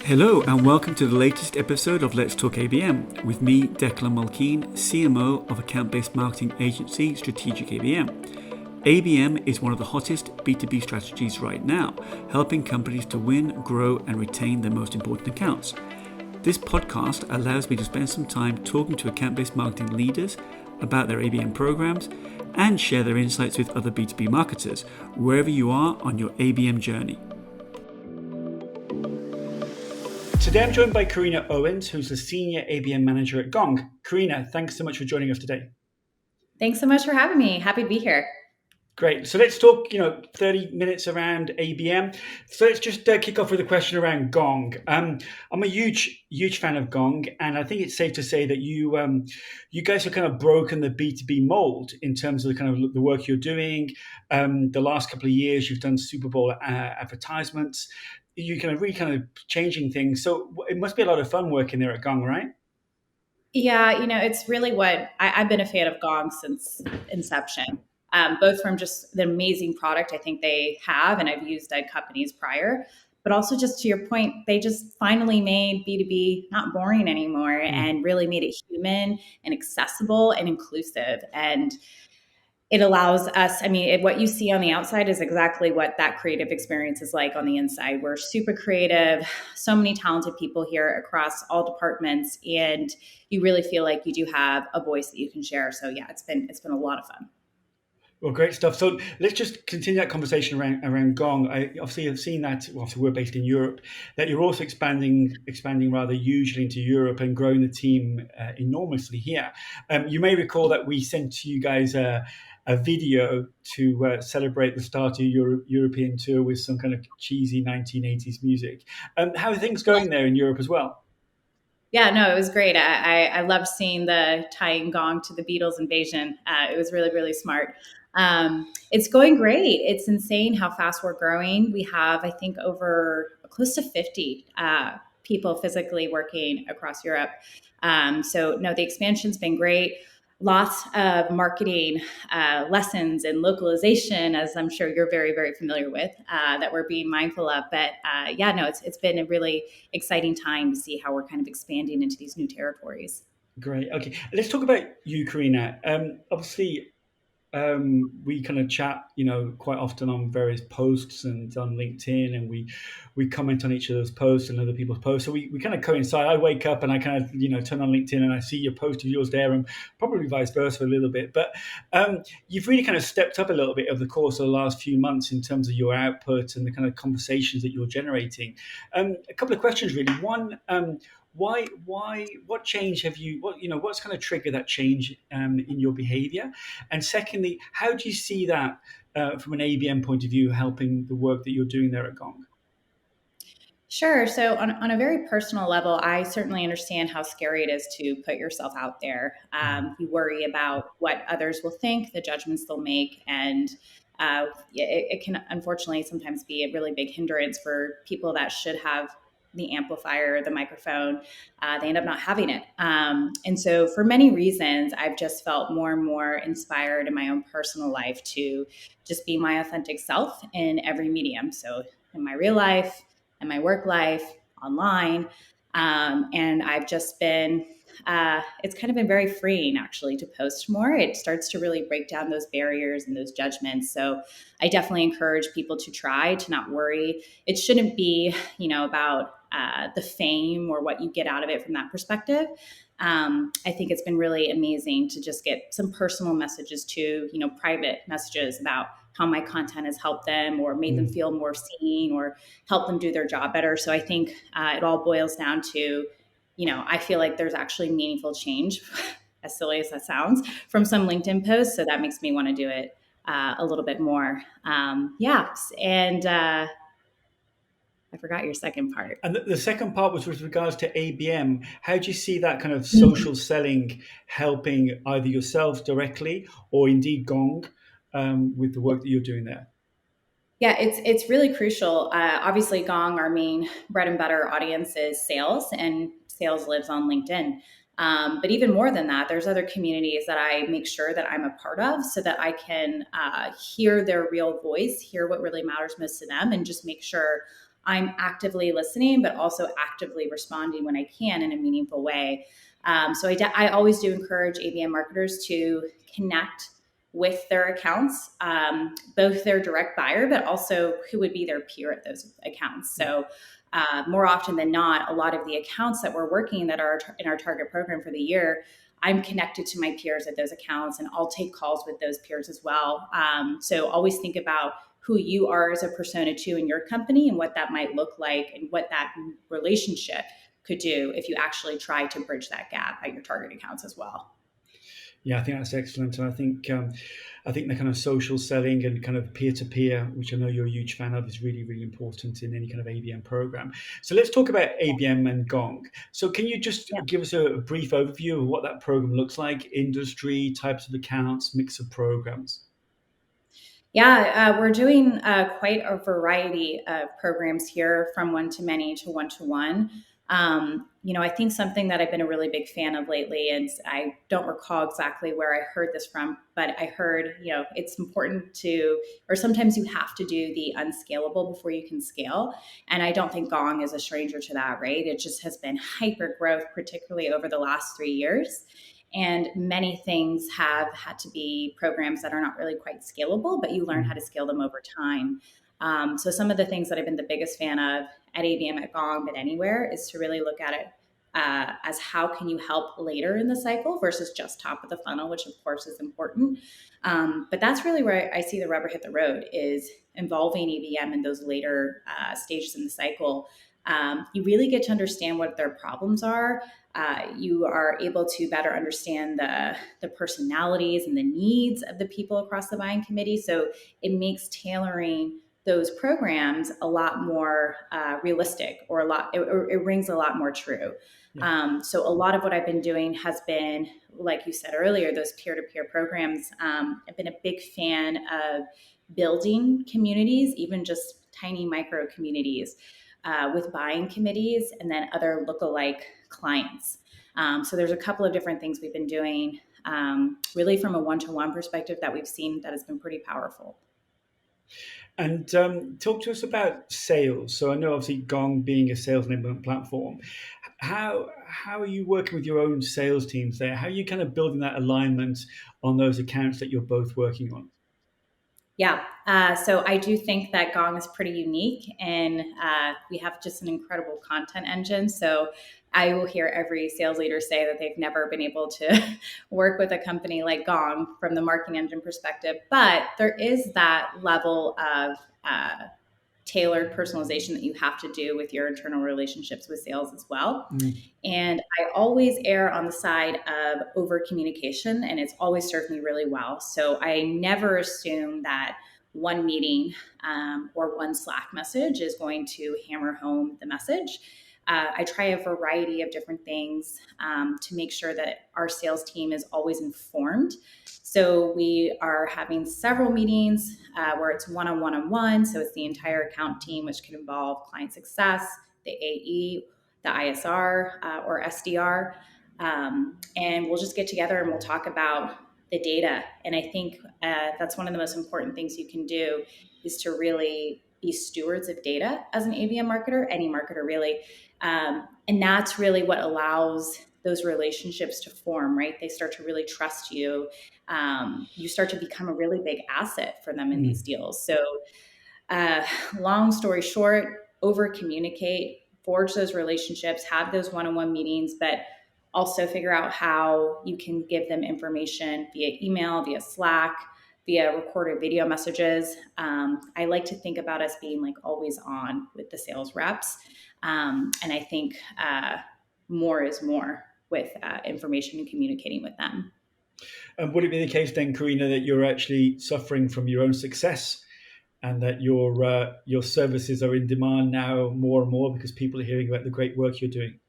Hello and welcome to the latest episode of Let's Talk ABM with me, Declan Mulkeen, CMO of account-based marketing agency Strategic ABM. ABM is one of the hottest B2B strategies right now, helping companies to win, grow and retain their most important accounts. This podcast allows me to spend some time talking to account-based marketing leaders about their ABM programs and share their insights with other B2B marketers, wherever you are on your ABM journey. Today I'm joined by Corrina Owens, who's the Senior ABM Manager at Gong. Corrina, thanks so much for joining us today. Thanks so much for having me. Happy to be here. Great. So let's talk, 30 minutes around ABM. So let's just kick off with a question around Gong. I'm a huge fan of Gong, and I think it's safe to say that you guys have kind of broken the B2B mold in terms of the kind of the work you're doing. The last couple of years, you've done Super Bowl advertisements. You're kind of changing things. So it must be a lot of fun working there at Gong, right? Yeah, it's really what I've been a fan of Gong since inception, both from just the amazing product I think they have, and I've used at companies prior, but also just to your point, they just finally made B2B not boring anymore and really made it human and accessible and inclusive. And it allows us, what you see on the outside is exactly what that creative experience is like on the inside. We're super creative, so many talented people here across all departments, and you really feel like you do have a voice that you can share. So yeah, it's been a lot of fun. Well, great stuff. So let's just continue that conversation around Gong. I obviously have seen that, obviously we're based in Europe, that you're also expanding rather hugely into Europe and growing the team enormously here. You may recall that we sent to you guys a video to celebrate the start of your European tour with some kind of cheesy 1980s music. How are things going there in Europe as well? Yeah, no, it was great. I loved seeing the tying Gong to the Beatles invasion. It was really, really smart. It's going great. It's insane how fast we're growing. We have, I think, over close to 50 people physically working across Europe. So no, the expansion's been great. Lots of marketing lessons and localization, as I'm sure you're very, very familiar with, that we're being mindful of. But it's been a really exciting time to see how we're kind of expanding into these new territories. Great. Okay, let's talk about you, Corrina. Obviously, we kind of chat, quite often on various posts and on LinkedIn, and we comment on each of those posts and other people's posts. So we kind of coincide. I wake up and I kind of, turn on LinkedIn and I see your post of yours there, and probably vice versa a little bit. But you've really kind of stepped up a little bit over the course of the last few months in terms of your output and the kind of conversations that you're generating. A couple of questions, really. One, what change have you, what's kind of triggered that change in your behavior? And secondly, how do you see that from an ABM point of view helping the work that you're doing there at Gong? Sure. So on a very personal level, I certainly understand how scary it is to put yourself out there. You worry about what others will think, the judgments they'll make, and it can unfortunately sometimes be a really big hindrance for people that should have the amplifier, the microphone. They end up not having it. And so for many reasons, I've just felt more and more inspired in my own personal life to just be my authentic self in every medium. So in my real life, in my work life, online. And I've just been, it's kind of been very freeing actually to post more. It starts to really break down those barriers and those judgments. So I definitely encourage people to try to not worry. It shouldn't be, about the fame or what you get out of it from that perspective. I think it's been really amazing to just get some personal messages too, private messages about how my content has helped them or made them feel more seen or helped them do their job better. So I think it all boils down to, I feel like there's actually meaningful change, as silly as that sounds, from some LinkedIn posts. So that makes me want to do it a little bit more. I forgot your second part. And the second part was with regards to ABM. How do you see that kind of social selling helping either yourself directly or indeed Gong with the work that you're doing there? Yeah, it's really crucial. Obviously, Gong, our main bread and butter audience is sales, and sales lives on LinkedIn. But even more than that, there's other communities that I make sure that I'm a part of so that I can hear their real voice, hear what really matters most to them, and just make sure I'm actively listening, but also actively responding when I can in a meaningful way. I always do encourage ABM marketers to connect with their accounts, both their direct buyer, but also who would be their peer at those accounts. So more often than not, a lot of the accounts that we're working that are in our target program for the year, I'm connected to my peers at those accounts, and I'll take calls with those peers as well. So always think about who you are as a persona to in your company and what that might look like and what that relationship could do if you actually try to bridge that gap at your target accounts as well. Yeah, I think that's excellent, and I think the kind of social selling and kind of peer to peer, which I know you're a huge fan of, is really really important in any kind of ABM program. So let's talk about ABM and Gong. So can you just Yeah. give us a brief overview of what that program looks like, industry, types of accounts, mix of programs? Yeah, we're doing quite a variety of programs here, from one to many to one to one. I think something that I've been a really big fan of lately, and I don't recall exactly where I heard this from, but I heard, it's important to, or sometimes you have to do the unscalable before you can scale. And I don't think Gong is a stranger to that, right? It just has been hyper growth, particularly over the last 3 years. And many things have had to be programs that are not really quite scalable, but you learn how to scale them over time. So some of the things that I've been the biggest fan of at ABM, at Gong, but anywhere, is to really look at it as how can you help later in the cycle versus just top of the funnel, which of course is important. But that's really where I see the rubber hit the road, is involving ABM in those later stages in the cycle. You really get to understand what their problems are. You are able to better understand the personalities and the needs of the people across the buying committee. So it makes tailoring those programs a lot more realistic, or it rings a lot more true. Yeah. So a lot of what I've been doing has been, like you said earlier, those peer-to-peer programs. I've been a big fan of building communities, even just tiny micro communities, with buying committees and then other lookalike clients. So there's a couple of different things we've been doing, really from a one-to-one perspective, that we've seen that has been pretty powerful. And talk to us about sales. So I know obviously Gong being a sales enablement platform, how are you working with your own sales teams there? How are you kind of building that alignment on those accounts that you're both working on? Yeah. So I do think that Gong is pretty unique, and we have just an incredible content engine. So I will hear every sales leader say that they've never been able to work with a company like Gong from the marketing engine perspective. But there is that level of tailored personalization that you have to do with your internal relationships with sales as well. And I always err on the side of over communication, and it's always served me really well. So I never assume that one meeting or one Slack message is going to hammer home the message. I try a variety of different things to make sure that our sales team is always informed. So we are having several meetings where it's one-on-one. So it's the entire account team, which can involve client success, the AE, the ISR or SDR. And we'll just get together and we'll talk about the data. And I think that's one of the most important things you can do, is to really be stewards of data as an ABM marketer, any marketer really. And that's really what allows those relationships to form, right? They start to really trust you. You start to become a really big asset for them in these deals. So long story short, over communicate, forge those relationships, have those one-on-one meetings, but also figure out how you can give them information via email, via Slack, via recorded video messages. I like to think about us being like always on with the sales reps. And I think more is more with information and communicating with them. And would it be the case then, Corrina, that you're actually suffering from your own success, and that your services are in demand now more and more because people are hearing about the great work you're doing?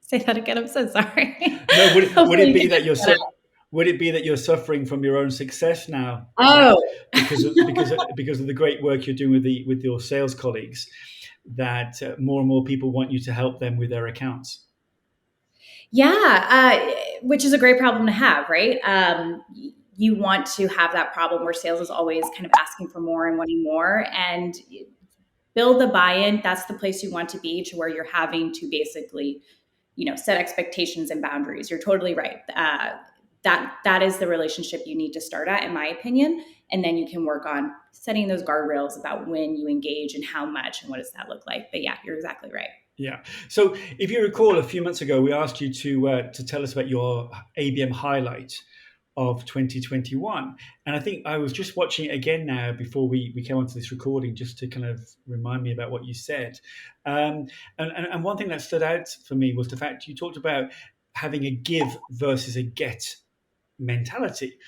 Say that again. I'm so sorry. No, would it Hopefully be you that can cut out. would it be that you're suffering from your own success now, that Oh, because of the great work you're doing with your sales colleagues, that more and more people want you to help them with their accounts? Yeah, which is a great problem to have, right? You want to have that problem where sales is always kind of asking for more and wanting more, and build the buy-in. That's the place you want to be, to where you're having to basically, set expectations and boundaries. You're totally right. That is the relationship you need to start at, in my opinion, and then you can work on setting those guardrails about when you engage and how much and what does that look like. But yeah, you're exactly right. Yeah. So if you recall, a few months ago, we asked you to tell us about your ABM highlight of 2021. And I think I was just watching it again now before we came onto this recording, just to kind of remind me about what you said. And one thing that stood out for me was the fact you talked about having a give versus a get mentality,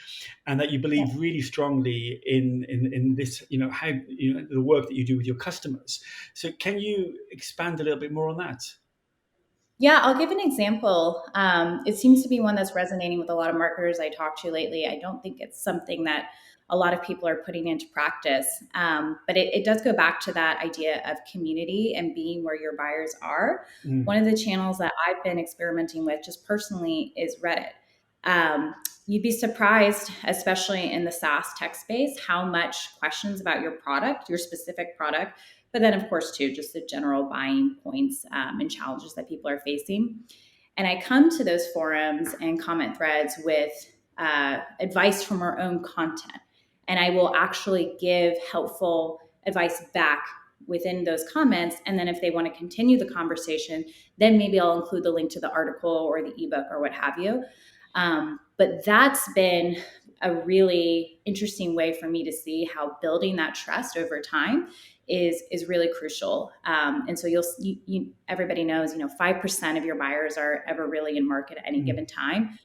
and that you Yeah. believe really strongly in this, how, the work that you do with your customers. So can you expand a little bit more on that? Yeah, I'll give an example. It seems to be one that's resonating with a lot of marketers I talk to lately. I don't think it's something that a lot of people are putting into practice, but it does go back to that idea of community and being where your buyers are. One Mm, of the channels that I've been experimenting with just personally is Reddit. You'd be surprised, especially in the SaaS tech space, how much questions about your product, your specific product, but then of course too just the general buying points and challenges that people are facing. And I come to those forums and comment threads with advice from our own content, and I will actually give helpful advice back within those comments. And then if they want to continue the conversation, then maybe I'll include the link to the article or the ebook or what have you. But that's been a really interesting way for me to see how building that trust over time is really crucial. And so everybody knows, 5% of your buyers are ever really in market at any mm, given time.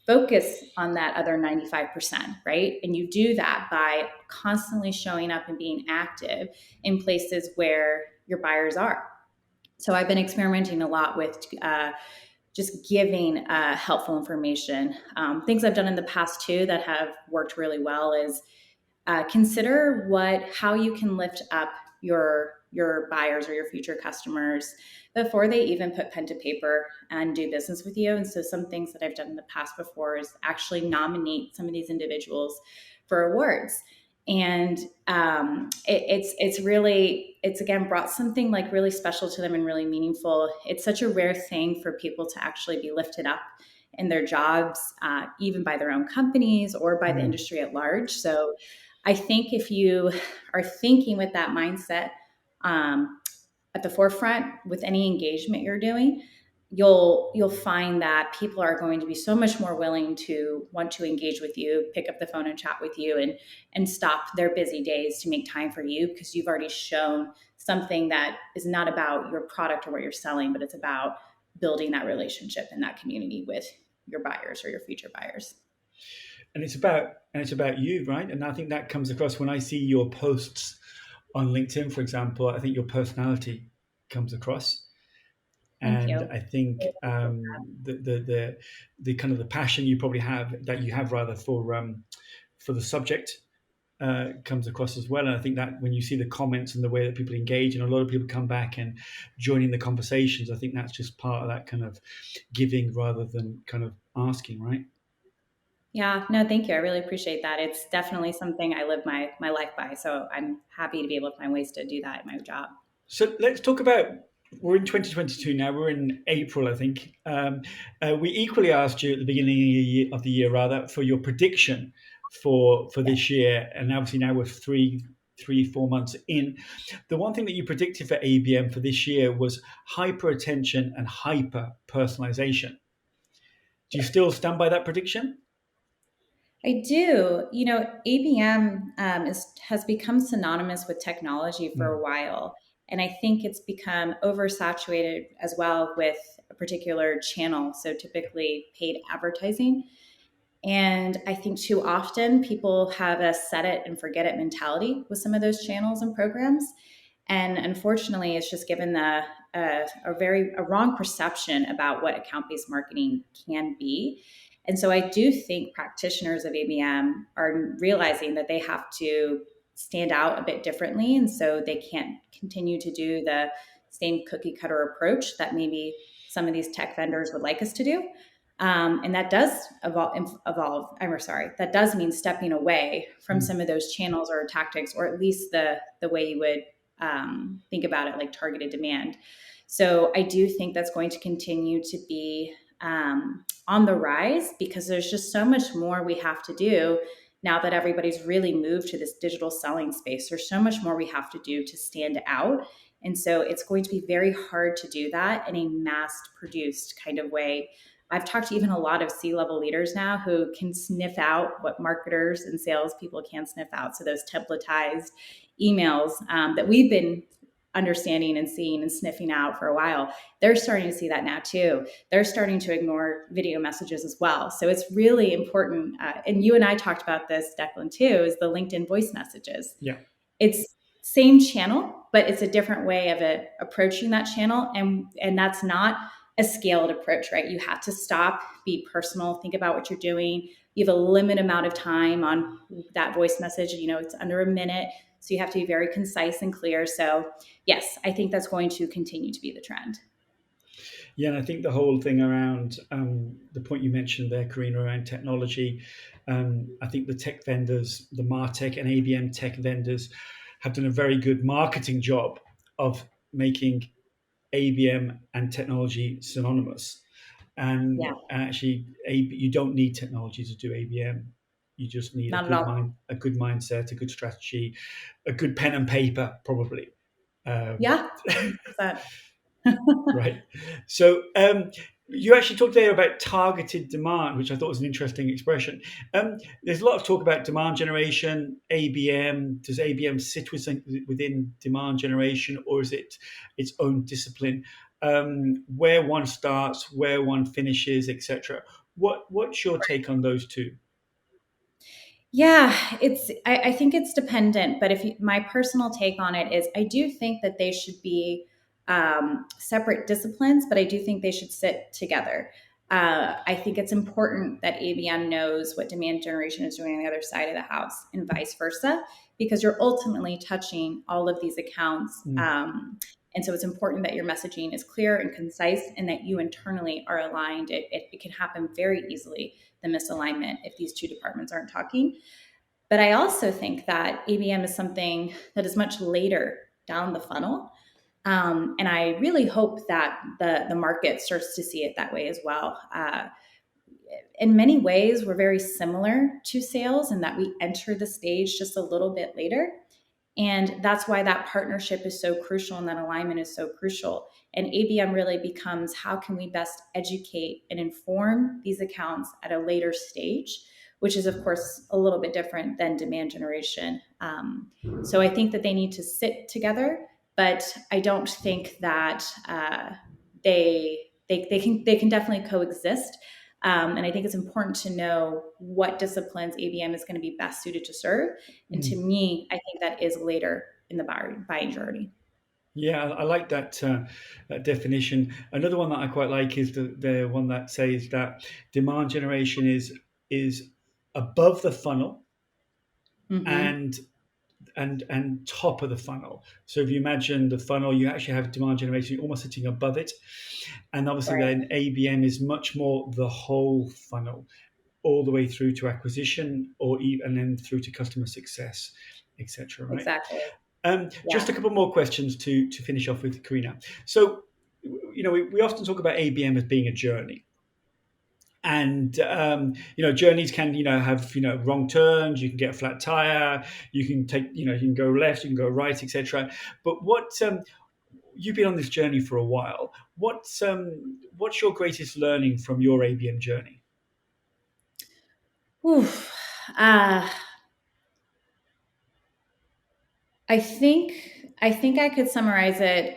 Focus on that other 95%, right? And you do that by constantly showing up and being active in places where your buyers are. So I've been experimenting a lot with just giving helpful information. Things I've done in the past too that have worked really well is consider how you can lift up your buyers or your future customers before they even put pen to paper and do business with you. And so some things that I've done in the past before is actually nominate some of these individuals for awards. And it's again brought something like really special to them and really meaningful. It's such a rare thing for people to actually be lifted up in their jobs, even by their own companies or by the mm. industry at large. So I think if you are thinking with that mindset um, at the forefront with any engagement you're doing, you'll find that people are going to be so much more willing to want to engage with you, pick up the phone and chat with you, and stop their busy days to make time for you, because you've already shown something that is not about your product or what you're selling, but it's about building that relationship and that community with your buyers or your future buyers. And it's about you, right? And I think that comes across when I see your posts on LinkedIn, for example. I think your personality comes across, Thank and you. I think the kind of the passion you probably have, that you have rather, for the subject, comes across as well. And I think that when you see the comments and the way that people engage, and a lot of people come back and join in the conversations, I think that's just part of that kind of giving rather than kind of asking, right? Yeah, no, thank you. I really appreciate that. It's definitely something I live my life by. So I'm happy to be able to find ways to do that in my job. So let's talk about. We're in 2022 now. We're in April, I think. We equally asked you at the beginning of the year, rather, for your prediction for Yeah. this year, and obviously now we're 4 months in. The one thing that you predicted for ABM for this year was hyper attention and hyper personalization. Do you still stand by that prediction? I do. ABM has become synonymous with technology for a Mm, while. And I think it's become oversaturated as well with a particular channel. So typically paid advertising. And I think too often people have a set it and forget it mentality with some of those channels and programs. And unfortunately, it's just given a wrong perception about what account based marketing can be. And so I do think practitioners of ABM are realizing that they have to stand out a bit differently. And so they can't continue to do the same cookie cutter approach that maybe some of these tech vendors would like us to do. And that does that does mean stepping away from Mm. some of those channels or tactics, or at least the way you would think about it, like targeted demand. So I do think that's going to continue to be on the rise, because there's just so much more we have to do now that everybody's really moved to this digital selling space. There's so much more we have to do to stand out. And so it's going to be very hard to do that in a mass produced kind of way. I've talked to even a lot of C-level leaders now who can sniff out what marketers and salespeople can't sniff out. So those templatized emails that we've been understanding and seeing and sniffing out for a while, they're starting to see that now too. They're starting to ignore video messages as well. So it's really important. And you and I talked about this, Declan, too, is the LinkedIn voice messages. Yeah. It's same channel, but it's a different way of approaching that channel. And that's not a scaled approach, right? You have to stop, be personal, think about what you're doing. You have a limited amount of time on that voice message. You know, it's under a minute. So you have to be very concise and clear. So yes, I think that's going to continue to be the trend. Yeah, and I think the whole thing around the point you mentioned there, Corrina, around technology, I think the tech vendors, the MarTech and ABM tech vendors, have done a very good marketing job of making ABM and technology synonymous. Yeah, And actually, you don't need technology to do ABM. You just need not at all. a good mindset, a good strategy, a good pen and paper, probably. Um, Yeah, 100%. right. So you actually talked there about targeted demand, which I thought was an interesting expression. There's a lot of talk about demand generation, ABM. Does ABM sit within demand generation, or is it its own discipline? Where one starts, where one finishes, etc. What's your take on those two? Yeah, I think it's dependent, but my personal take on it is I do think that they should be separate disciplines, but I do think they should sit together. I think it's important that ABM knows what demand generation is doing on the other side of the house and vice versa, because you're ultimately touching all of these accounts. Mm, And so it's important that your messaging is clear and concise and that you internally are aligned. It can happen very easily, the misalignment, if these two departments aren't talking. But I also think that ABM is something that is much later down the funnel. And I really hope that the market starts to see it that way as well. In many ways, we're very similar to sales in that we enter the stage just a little bit later. And that's why that partnership is so crucial and that alignment is so crucial. And ABM really becomes how can we best educate and inform these accounts at a later stage, which is, of course, a little bit different than demand generation. So I think that they need to sit together, but I don't think that they can definitely coexist. And I think it's important to know what disciplines ABM is going to be best suited to serve. And to mm. me, I think that is later in the buying journey. Yeah, I like that definition. Another one that I quite like is the one that says that demand generation is above the funnel Mm-hmm. and and top of the funnel. So if you imagine the funnel, you actually have demand generation almost sitting above it, and obviously Right. then ABM is much more the whole funnel, all the way through to acquisition, and then through to customer success, etc. Right? Exactly. Just Yeah. a couple more questions to finish off with, Karina. So, we often talk about ABM as being a journey, and journeys can have wrong turns. You can get a flat tire. You can take you can go left. You can go right, etc. But you've been on this journey for a while. What's your greatest learning from your ABM journey? Oof. Uh, I think I could summarize it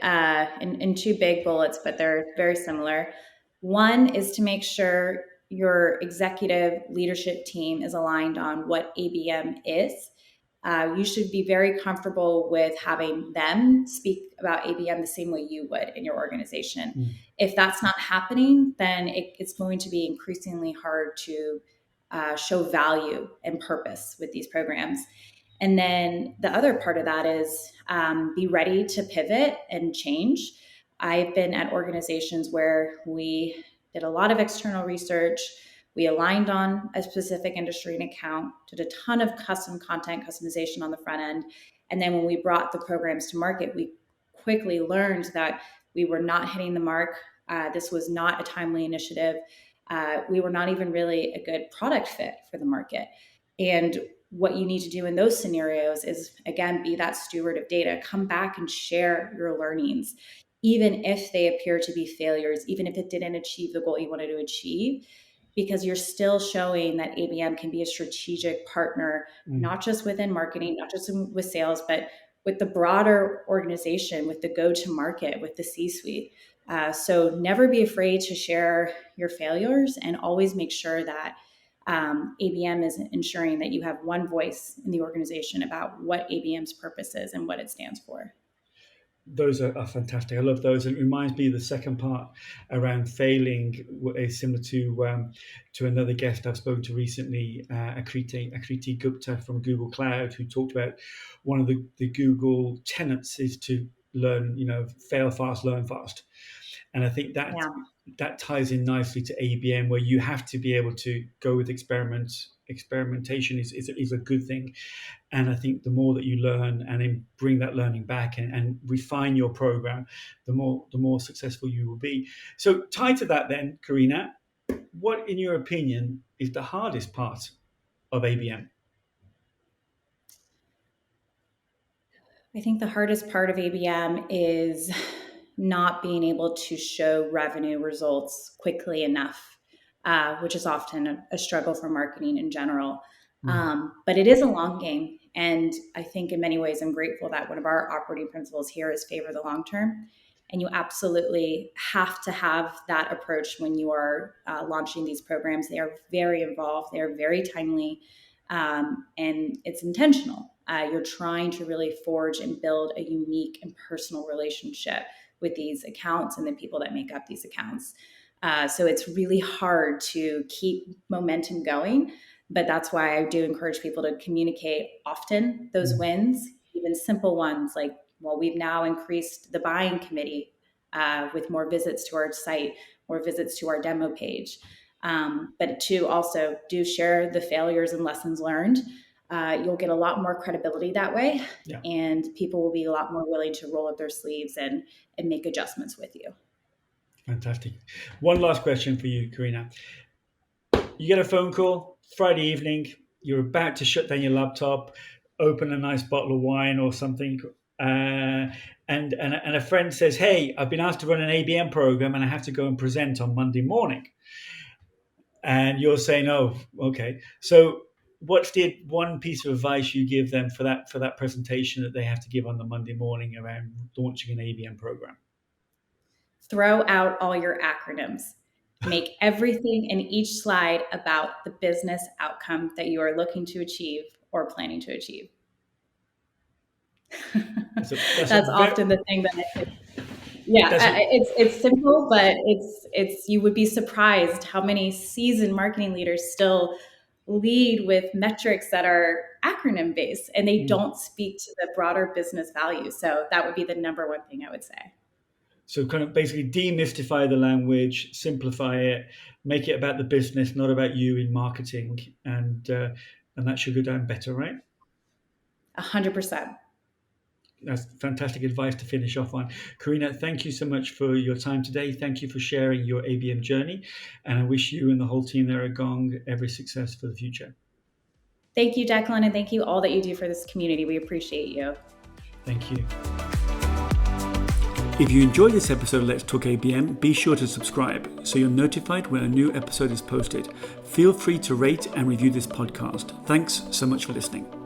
in two big bullets, but they're very similar. One is to make sure your executive leadership team is aligned on what ABM is. You should be very comfortable with having them speak about ABM the same way you would in your organization. Mm, If that's not happening, then it's going to be increasingly hard to show value and purpose with these programs. And then the other part of that is be ready to pivot and change. I've been at organizations where we did a lot of external research. We aligned on a specific industry and account, did a ton of custom content customization on the front end. And then when we brought the programs to market, we quickly learned that we were not hitting the mark. This was not a timely initiative. We were not even really a good product fit for the market. And what you need to do in those scenarios is, again, be that steward of data, come back and share your learnings, even if they appear to be failures, even if it didn't achieve the goal you wanted to achieve, because you're still showing that ABM can be a strategic partner, not just within marketing, not just with sales, but with the broader organization, with the go-to-market, with the C-suite. So never be afraid to share your failures, and always make sure that ABM is ensuring that you have one voice in the organization about what ABM's purpose is and what it stands for. Those are fantastic. I love those. And it reminds me of the second part around failing is similar to another guest I've spoken to recently, Akriti Gupta from Google Cloud, who talked about one of the Google tenets is to learn, fail fast, learn fast. And I think that ties in nicely to ABM, where you have to be able to go with experimentation is a good thing. And I think the more that you learn and then bring that learning back and refine your program, the more successful you will be. So tied to that then, Corrina, what in your opinion is the hardest part of ABM? I think the hardest part of ABM is not being able to show revenue results quickly enough, which is often a struggle for marketing in general. But it is a long game. And I think in many ways, I'm grateful that one of our operating principles here is favor the long term. And you absolutely have to have that approach when you are launching these programs. They are very involved. They are very timely. And it's intentional. You're trying to really forge and build a unique and personal relationship with these accounts and the people that make up these accounts. So it's really hard to keep momentum going. But that's why I do encourage people to communicate often those wins, even simple ones like, well, we've now increased the buying committee with more visits to our site, more visits to our demo page. But to also do share the failures and lessons learned. You'll get a lot more credibility that way, and people will be a lot more willing to roll up their sleeves and make adjustments with you. Fantastic. One last question for you, Corrina. You get a phone call Friday evening, you're about to shut down your laptop, open a nice bottle of wine or something, and a friend says, hey, I've been asked to run an ABM program and I have to go and present on Monday morning. And you're saying, oh, okay. So what's the one piece of advice you give them for that presentation that they have to give on the Monday morning around launching an ABM program? Throw out all your acronyms. Make everything in each slide about the business outcome that you are looking to achieve or planning to achieve. That's often the thing that I think. Yeah, it's simple, but it's you would be surprised how many seasoned marketing leaders still lead with metrics that are acronym based and they don't speak to the broader business value. So that would be the number one thing I would say. So kind of basically demystify the language, simplify it, make it about the business, not about you in marketing, and that should go down better, right? 100%. That's fantastic advice to finish off on. Corrina, thank you so much for your time today. Thank you for sharing your ABM journey. And I wish you and the whole team there at Gong every success for the future. Thank you, Declan, and thank you all that you do for this community. We appreciate you. Thank you. If you enjoyed this episode of Let's Talk ABM, be sure to subscribe so you're notified when a new episode is posted. Feel free to rate and review this podcast. Thanks so much for listening.